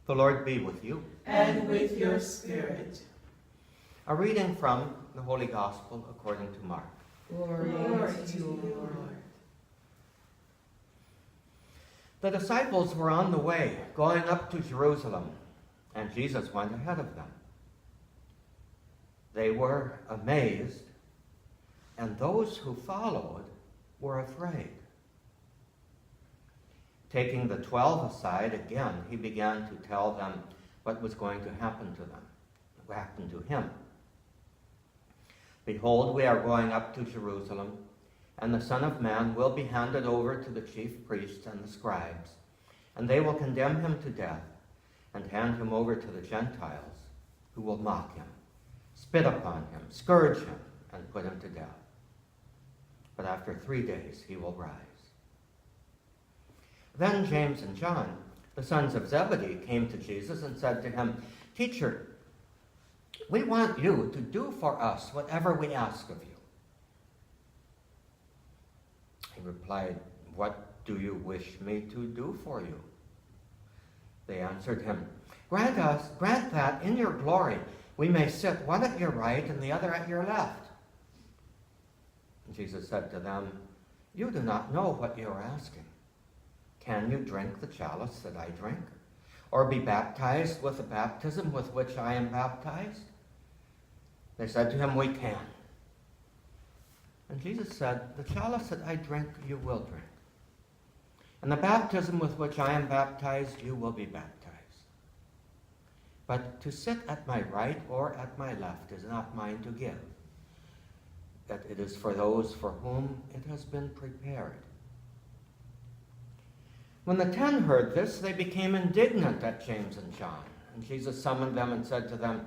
The Lord be with you. And with your spirit. A reading from the Holy Gospel according to Mark. Glory to you, Lord. The disciples were on the way, going up to Jerusalem, and Jesus went ahead of them. They were amazed, and those who followed were afraid. Taking the 12 aside again, he began to tell them what was going to happen to them, what happened to him. Behold, we are going up to Jerusalem, and the Son of Man will be handed over to the chief priests and the scribes, and they will condemn him to death and hand him over to the Gentiles, who will mock him, spit upon him, scourge him, and put him to death. But after 3 days he will rise. Then James and John, the sons of Zebedee, came to Jesus and said to him, "Teacher, we want you to do for us whatever we ask of you." He replied, "What do you wish me to do for you?" They answered him, grant that in your glory we may sit one at your right and the other at your left." And Jesus said to them, "You do not know what you are asking. Can you drink the chalice that I drink, or be baptized with the baptism with which I am baptized?" They said to him, "We can." And Jesus said, "The chalice that I drink, you will drink. And the baptism with which I am baptized, you will be baptized. But to sit at my right or at my left is not mine to give, that it is for those for whom it has been prepared." When the 10 heard this, they became indignant at James and John. And Jesus summoned them and said to them,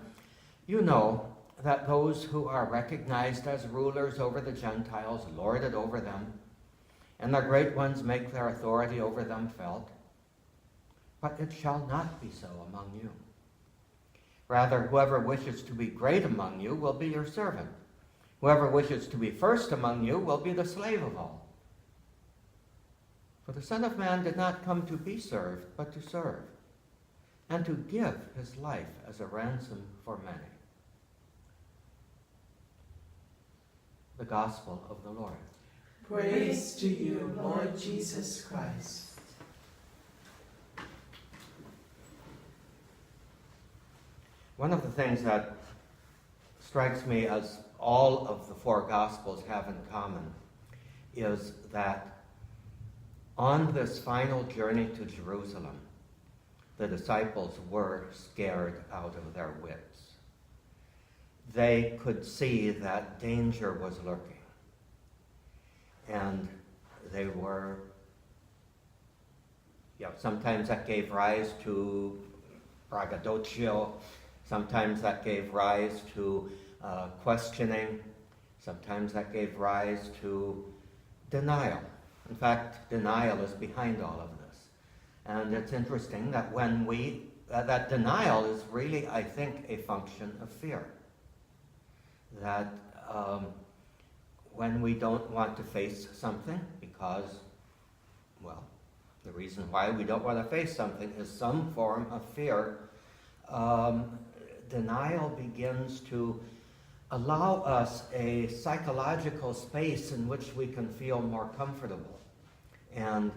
"You know that those who are recognized as rulers over the Gentiles lord it over them, and the great ones make their authority over them felt. But it shall not be so among you. Rather, whoever wishes to be great among you will be your servant. Whoever wishes to be first among you will be the slave of all. For the Son of Man did not come to be served, but to serve, and to give his life as a ransom for many." The Gospel of the Lord. Praise to you, Lord Jesus Christ. One of the things that strikes me as all of the 4 Gospels have in common is that on this final journey to Jerusalem, the disciples were scared out of their wits. They could see that danger was lurking. And they were, sometimes that gave rise to braggadocio, sometimes that gave rise to questioning, sometimes that gave rise to denial. In fact, denial is behind all of this. And it's interesting that that denial is really, I think, a function of fear. That when we don't want to face something because, the reason why we don't want to face something is some form of fear, denial begins to allow us a psychological space in which we can feel more comfortable and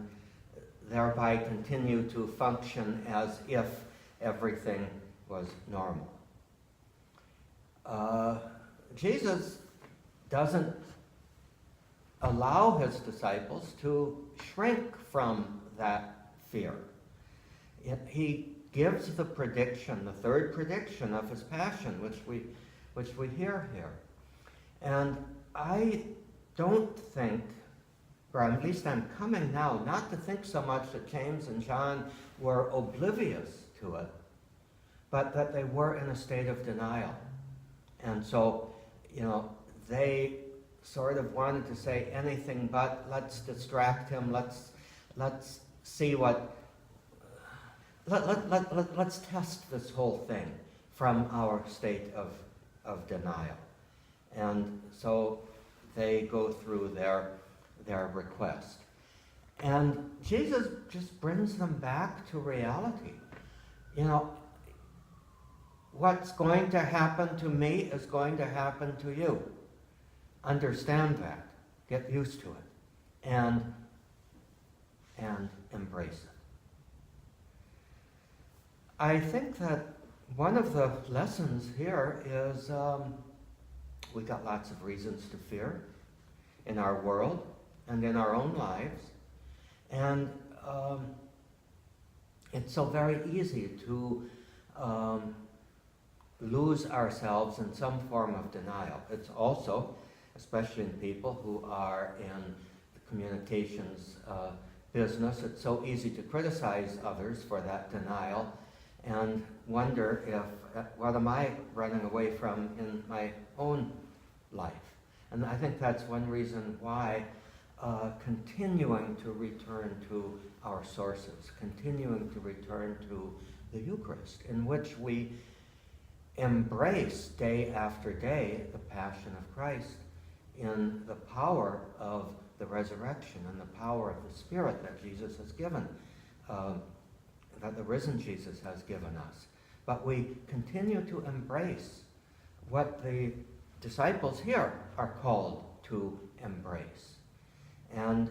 thereby continue to function as if everything was normal. Jesus doesn't allow his disciples to shrink from that fear. He gives the prediction, the 3rd prediction of his passion, which we hear here. And I don't think, or at least I'm coming now, not to think so much that James and John were oblivious to it, but that they were in a state of denial. And so, they sort of wanted to say anything but, let's distract him, let's see what, let's test this whole thing from our state of denial. And so they go through their request. And Jesus just brings them back to reality. You know, what's going to happen to me is going to happen to you. Understand that. Get used to it. And embrace it. I think that one of the lessons here is we got lots of reasons to fear in our world and in our own lives. And it's so very easy to lose ourselves in some form of denial. It's also, especially in people who are in the communications business, it's so easy to criticize others for that denial and wonder if, what am I running away from in my own life? And I think that's one reason why continuing to return to our sources, continuing to return to the Eucharist, in which we embrace day after day the passion of Christ in the power of the resurrection and the power of the Spirit that Jesus has given, that the risen Jesus has given us. But we continue to embrace what the disciples here are called to embrace. And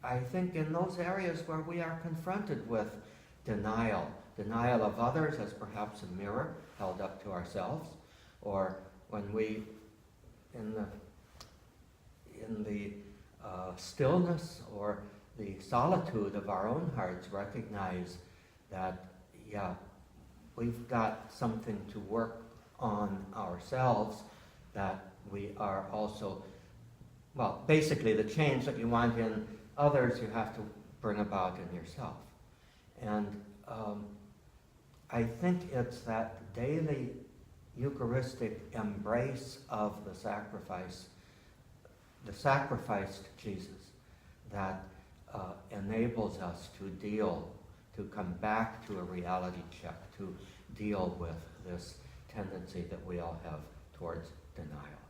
I think in those areas where we are confronted with denial of others as perhaps a mirror held up to ourselves, or when we, in the stillness or the solitude of our own hearts, recognize that, yeah, we've got something to work on ourselves, that we are also, well, basically the change that you want in others, you have to bring about in yourself. And I think it's that daily Eucharistic embrace of the sacrificed Jesus, that enables us to come back to a reality check, to deal with this tendency that we all have towards denial.